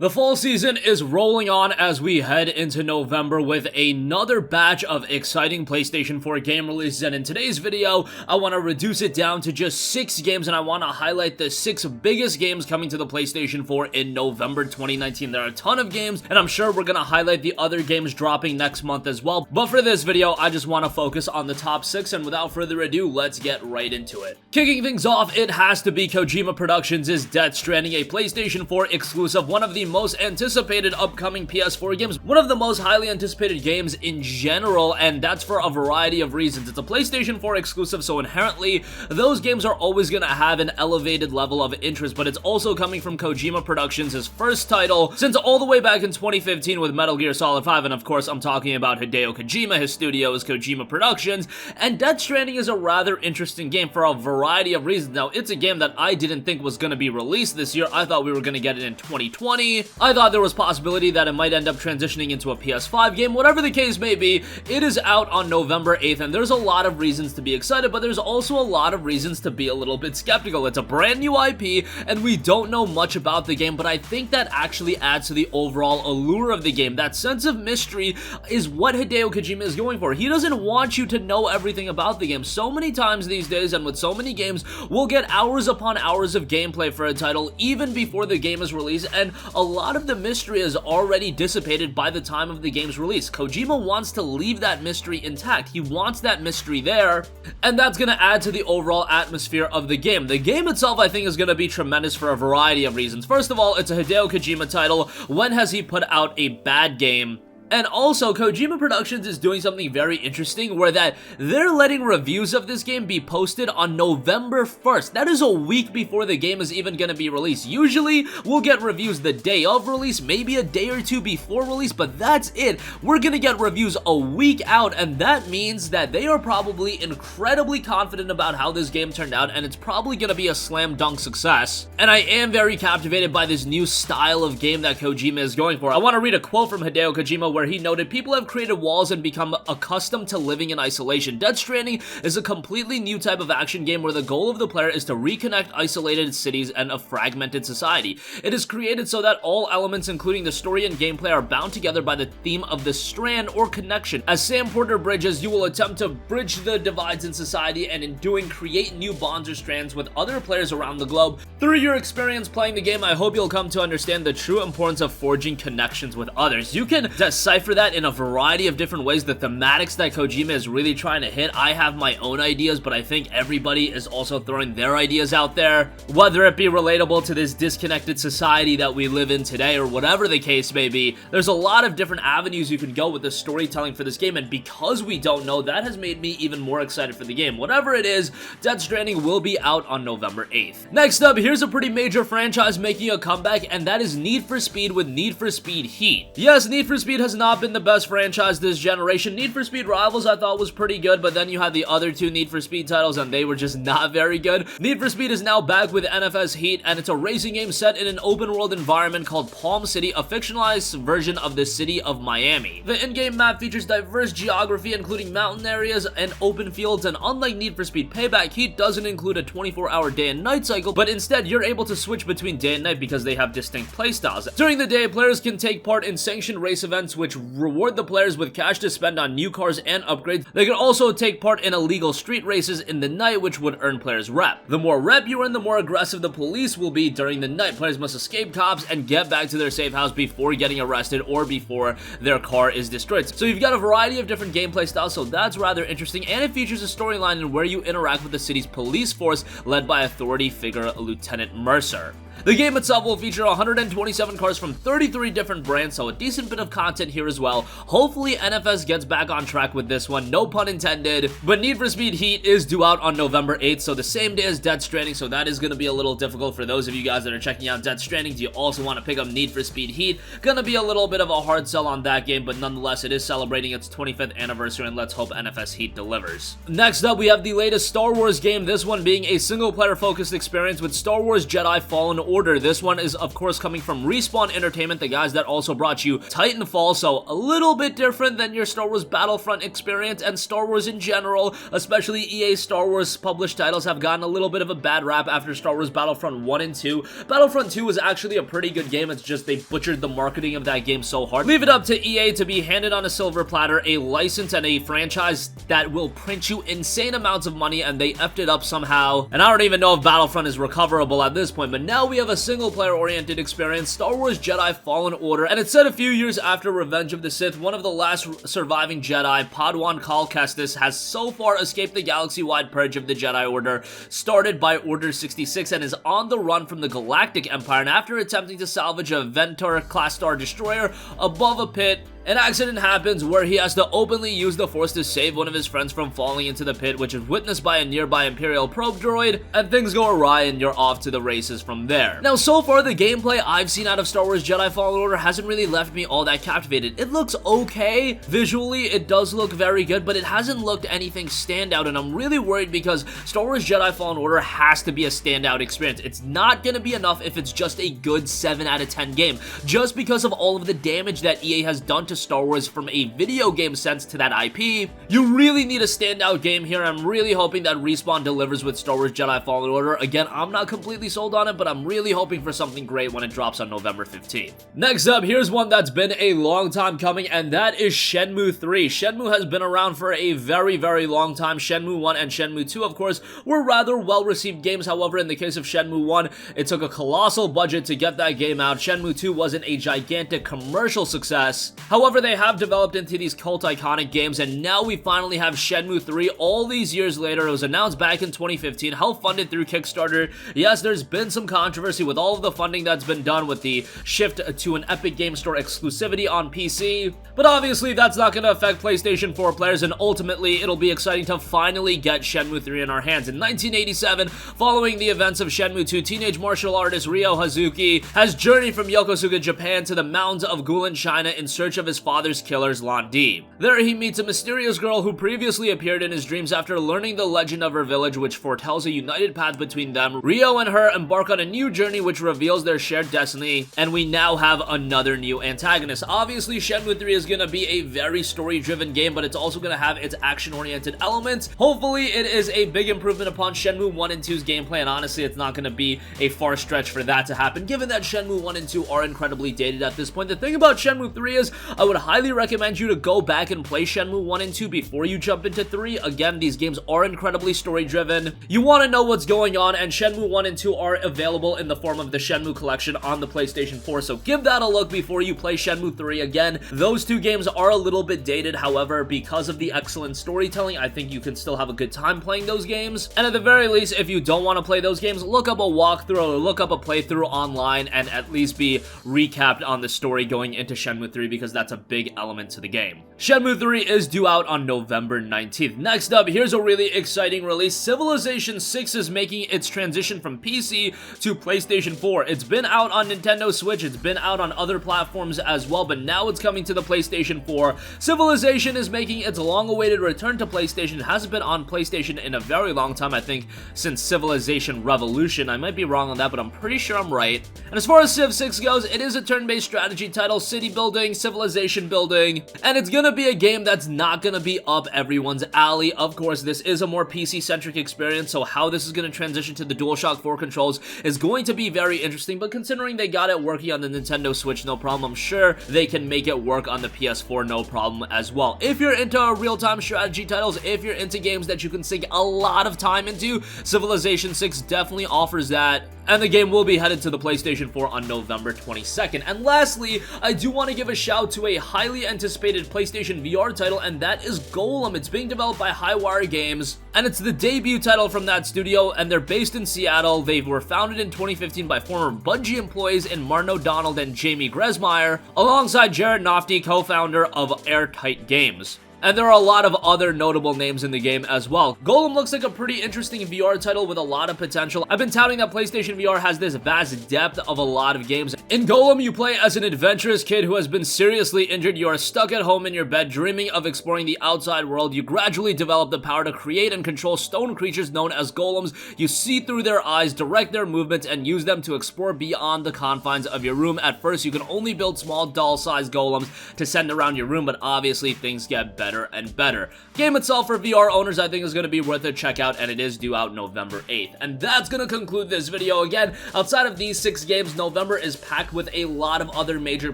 The fall season is rolling on as we head into November with another batch of exciting PlayStation 4 game releases, and in today's video, I want to reduce it down to just 6 games, and I want to highlight the 6 biggest games coming to the PlayStation 4 in November 2019. There are a ton of games, and I'm sure we're going to highlight the other games dropping next month as well, but for this video, I just want to focus on the top 6, and without further ado, let's get right into it. Kicking things off, it has to be Kojima Productions' Death Stranding, a PlayStation 4 exclusive, one of the most anticipated upcoming PS4 games, one of the most highly anticipated games in general, and that's for a variety of reasons. It's a PlayStation 4 exclusive, so inherently, those games are always going to have an elevated level of interest, but it's also coming from Kojima Productions' first title since all the way back in 2015 with Metal Gear Solid 5, and of course, I'm talking about Hideo Kojima. His studio is Kojima Productions, and Death Stranding is a rather interesting game for a variety of reasons. Now, it's a game that I didn't think was going to be released this year. I thought we were going to get it in 2020. I thought there was possibility that it might end up transitioning into a PS5 game. Whatever the case may be, it is out on November 8th, and there's a lot of reasons to be excited, but there's also a lot of reasons to be a little bit skeptical. It's a brand new IP, and we don't know much about the game, but I think that actually adds to the overall allure of the game. That sense of mystery is what Hideo Kojima is going for. He doesn't want you to know everything about the game. So many times these days, and with so many games, we'll get hours upon hours of gameplay for a title even before the game is released, and a lot of the mystery is already dissipated by the time of the game's release. Kojima wants to leave that mystery intact. He wants that mystery there, and that's going to add to the overall atmosphere of the game. The game itself, I think, is going to be tremendous for a variety of reasons. First of all, it's a Hideo Kojima title. When has he put out a bad game? And also, Kojima Productions is doing something very interesting where that they're letting reviews of this game be posted on November 1st. That is a week before the game is even going to be released. Usually, we'll get reviews the day of release, maybe a day or two before release, but that's it. We're going to get reviews a week out, and that means that they are probably incredibly confident about how this game turned out, and it's probably going to be a slam dunk success. And I am very captivated by this new style of game that Kojima is going for. I want to read a quote from Hideo Kojima where he noted, "People have created walls and become accustomed to living in isolation. Death Stranding is a completely new type of action game where the goal of the player is to reconnect isolated cities and a fragmented society. It is created so that all elements, including the story and gameplay, are bound together by the theme of the strand or connection. As Sam Porter bridges, you will attempt to bridge the divides in society, and in doing, create new bonds or strands with other players around the globe. Through your experience playing the game, I hope you'll come to understand the true importance of forging connections with others." You can decipher that in a variety of different ways. The thematics that Kojima is really trying to hit, I have my own ideas, but I think everybody is also throwing their ideas out there, whether it be relatable to this disconnected society that we live in today or whatever the case may be. There's a lot of different avenues you can go with the storytelling for this game, and because we don't know, that has made me even more excited for the game. Whatever it is, Death Stranding will be out on November 8th. Next up, here's a pretty major franchise making a comeback, and that is Need for Speed with Need for Speed Heat. Yes, Need for Speed has not been the best franchise this generation. Need for Speed Rivals I thought was pretty good, but then you had the other two Need for Speed titles and they were just not very good. Need for Speed is now back with NFS Heat, and it's a racing game set in an open world environment called Palm City, a fictionalized version of the city of Miami. The in-game map features diverse geography, including mountain areas and open fields, and unlike Need for Speed Payback, Heat doesn't include a 24-hour day and night cycle, but instead you're able to switch between day and night because they have distinct playstyles. During the day, players can take part in sanctioned race events which reward the players with cash to spend on new cars and upgrades. They can also take part in illegal street races in the night, which would earn players rep. The more rep you earn, the more aggressive the police will be during the night. Players must escape cops and get back to their safe house before getting arrested or before their car is destroyed. So you've got a variety of different gameplay styles, so that's rather interesting, and it features a storyline in where you interact with the city's police force led by authority figure Lieutenant Mercer. The game itself will feature 127 cars from 33 different brands, so a decent bit of content here as well. Hopefully NFS gets back on track with this one, no pun intended. But Need for Speed Heat is due out on November 8th, so the same day as Death Stranding, so that is going to be a little difficult for those of you guys that are checking out Death Stranding. Do you also want to pick up Need for Speed Heat? Gonna be a little bit of a hard sell on that game, but nonetheless it is celebrating its 25th anniversary, and let's hope NFS Heat delivers. Next up, we have the latest Star Wars game, this one being a single player focused experience with Star Wars Jedi Fallen order. This one is, of course, coming from Respawn Entertainment, the guys that also brought you Titanfall, so a little bit different than your Star Wars Battlefront experience, and Star Wars in general, especially EA Star Wars published titles, have gotten a little bit of a bad rap after Star Wars Battlefront 1 and 2. Battlefront 2 was actually a pretty good game, it's just they butchered the marketing of that game so hard. Leave it up to EA to be handed on a silver platter a license and a franchise that will print you insane amounts of money, and they effed it up somehow. And I don't even know if Battlefront is recoverable at this point, but now we have a single-player oriented experience, Star Wars Jedi Fallen Order, and it's set a few years after Revenge of the Sith. One of the last surviving Jedi, Padawan Cal Kestis, has so far escaped the galaxy-wide purge of the Jedi Order, started by Order 66, and is on the run from the Galactic Empire, and after attempting to salvage a Ventur-class Star Destroyer above a pit, an accident happens where he has to openly use the Force to save one of his friends from falling into the pit, which is witnessed by a nearby Imperial probe droid, and things go awry and you're off to the races from there. Now, so far, the gameplay I've seen out of Star Wars Jedi Fallen Order hasn't really left me all that captivated. It looks okay. Visually, it does look very good, but it hasn't looked anything standout, and I'm really worried because Star Wars Jedi Fallen Order has to be a standout experience. It's not gonna be enough if it's just a good 7 out of 10 game, just because of all of the damage that EA has done to Star Wars from a video game sense to that IP. You really need a standout game here. I'm really hoping that Respawn delivers with Star Wars Jedi Fallen Order. Again, I'm not completely sold on it, but I'm really hoping for something great when it drops on November 15th. Next up, here's one that's been a long time coming, and that is Shenmue 3. Shenmue has been around for a very, very long time. Shenmue 1 and Shenmue 2, of course, were rather well-received games. However, in the case of Shenmue 1, it took a colossal budget to get that game out. Shenmue 2 wasn't a gigantic commercial success. However, they have developed into these cult iconic games, and now we finally have Shenmue 3 all these years later. It was announced back in 2015, help-funded through Kickstarter. Yes, there's been some controversy with all of the funding that's been done with the shift to an Epic Game Store exclusivity on PC, but obviously that's not going to affect PlayStation 4 players, and ultimately it'll be exciting to finally get Shenmue 3 in our hands. In 1987, following the events of Shenmue 2, teenage martial artist Ryo Hazuki has journeyed from Yokosuka, Japan to the mountains of Gulen, China in search of his father's killers, Lan Di. There he meets a mysterious girl who previously appeared in his dreams after learning the legend of her village, which foretells a united path between them. Ryo and her embark on a new journey which reveals their shared destiny, and we now have another new antagonist. Obviously, Shenmue 3 is gonna be a very story-driven game, but it's also gonna have its action-oriented elements. Hopefully, it is a big improvement upon Shenmue 1 and 2's gameplay, and honestly, it's not gonna be a far stretch for that to happen, given that Shenmue 1 and 2 are incredibly dated at this point. The thing about Shenmue 3 is, I would highly recommend you to go back and play Shenmue 1 and 2 before you jump into 3. Again, these games are incredibly story-driven. You want to know what's going on, and Shenmue 1 and 2 are available in the form of the Shenmue Collection on the PlayStation 4, so give that a look before you play Shenmue 3. Again, those two games are a little bit dated, however, because of the excellent storytelling, I think you can still have a good time playing those games. And at the very least, if you don't want to play those games, look up a walkthrough or look up a playthrough online and at least be recapped on the story going into Shenmue 3, because that's a big element to the game. Shenmue 3 is due out on November 19th. Next up, here's a really exciting release. Civilization 6 is making its transition from PC to PlayStation 4. It's been out on Nintendo Switch, it's been out on other platforms as well, but now it's coming to the PlayStation 4. Civilization is making its long-awaited return to PlayStation. It hasn't been on PlayStation in a very long time, I think, since Civilization Revolution. I might be wrong on that, but I'm pretty sure I'm right. And as far as Civ 6 goes, it is a turn-based strategy title, city building, civilization building, and it's gonna be a game that's not gonna be up everyone's alley. Of course, this is a more PC-centric experience, so how this is gonna transition to the DualShock 4 controls is going to be very interesting, but considering they got it working on the Nintendo Switch, no problem, I'm sure they can make it work on the PS4, no problem as well. If you're into real-time strategy titles, if you're into games that you can sink a lot of time into, Civilization 6 definitely offers that, and the game will be headed to the PlayStation 4 on November 22nd. And lastly, I do want to give a shout to a highly anticipated PlayStation VR title, and that is Golem. It's being developed by Highwire Games, and it's the debut title from that studio, and they're based in Seattle. They were founded in 2015 by former Bungie employees in Martin O'Donnell and Jamie Gresmeyer, alongside Jared Nofty, co-founder of Airtight Games. And there are a lot of other notable names in the game as well. Golem looks like a pretty interesting VR title with a lot of potential. I've been touting that PlayStation VR has this vast depth of a lot of games. In Golem, you play as an adventurous kid who has been seriously injured. You are stuck at home in your bed dreaming of exploring the outside world. You gradually develop the power to create and control stone creatures known as golems. You see through their eyes, direct their movements, and use them to explore beyond the confines of your room. At first, you can only build small doll-sized golems to send around your room, but obviously things get better and better. Game itself for VR owners I think is going to be worth a check out, and it is due out November 8th. And that's going to conclude this video. Again, outside of these 6 games, November is packed with a lot of other major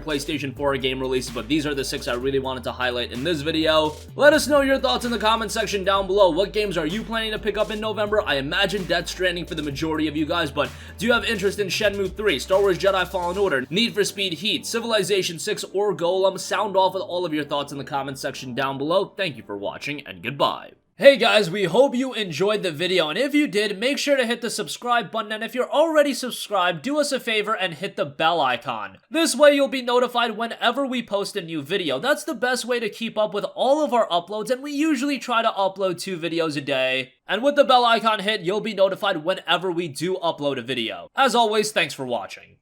PlayStation 4 game releases, but these are the 6 I really wanted to highlight in this video. Let us know your thoughts in the comment section down below. What games are you planning to pick up in November? I imagine Death Stranding for the majority of you guys, but do you have interest in Shenmue 3, Star Wars Jedi Fallen Order, Need for Speed Heat, Civilization 6, or Golem? Sound off with all of your thoughts in the comment section down below. Thank you for watching, and goodbye. Hey guys, we hope you enjoyed the video, and if you did, make sure to hit the subscribe button, and if you're already subscribed, do us a favor and hit the bell icon. This way you'll be notified whenever we post a new video. That's the best way to keep up with all of our uploads, and we usually try to upload 2 videos a day. And with the bell icon hit, you'll be notified whenever we do upload a video. As always, thanks for watching.